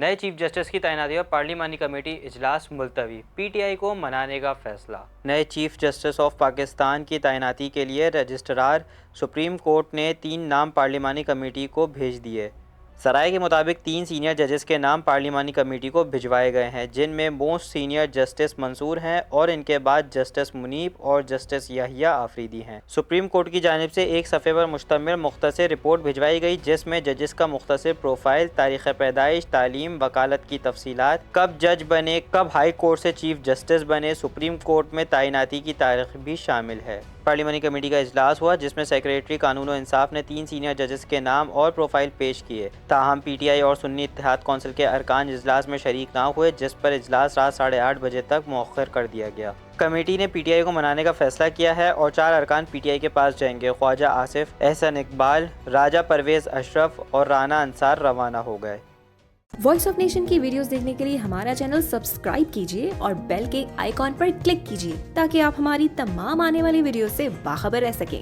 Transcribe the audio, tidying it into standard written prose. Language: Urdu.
نئے چیف جسٹس کی تعیناتی پر پارلیمانی کمیٹی اجلاس ملتوی، پی ٹی آئی کو منانے کا فیصلہ۔ نئے چیف جسٹس آف پاکستان کی تعیناتی کے لیے رجسٹرار سپریم کورٹ نے 3 نام پارلیمانی کمیٹی کو بھیج دیے۔ سرائے کے مطابق 3 سینئر ججز کے نام پارلیمانی کمیٹی کو بھجوائے گئے ہیں، جن میں موسٹ سینئر جسٹس منصور ہیں اور ان کے بعد جسٹس منیب اور جسٹس یحییٰ آفریدی ہیں۔ سپریم کورٹ کی جانب سے ایک صفحے پر مشتمل مختصر رپورٹ بھجوائی گئی، جس میں ججز کا مختصر پروفائل، تاریخ پیدائش، تعلیم، وکالت کی تفصیلات، کب جج بنے، کب ہائی کورٹ سے چیف جسٹس بنے، سپریم کورٹ میں تعیناتی کی تاریخ بھی شامل ہے۔ پارلیمانی کمیٹی کا اجلاس ہوا، جس میں سیکریٹری قانون و انصاف نے 3 سینئر ججز کے نام اور پروفائل پیش کیے۔ تاہم پی ٹی آئی اور سنی اتحاد کونسل کے ارکان اجلاس میں شریک نہ ہوئے، جس پر اجلاس رات 8:30 بجے تک مؤخر کر دیا گیا۔ کمیٹی نے پی ٹی آئی کو منانے کا فیصلہ کیا ہے اور 4 ارکان پی ٹی آئی کے پاس جائیں گے۔ خواجہ آصف، احسن اقبال، راجہ پرویز اشرف اور رانا انصار روانہ ہو گئے۔ وائس آف نیشن کی ویڈیوز دیکھنے کے لیے ہمارا چینل سبسکرائب کیجیے اور بیل کے آئیکن پر کلک کیجیے تاکہ آپ ہماری تمام آنے والی ویڈیوز سے باخبر رہ سکیں۔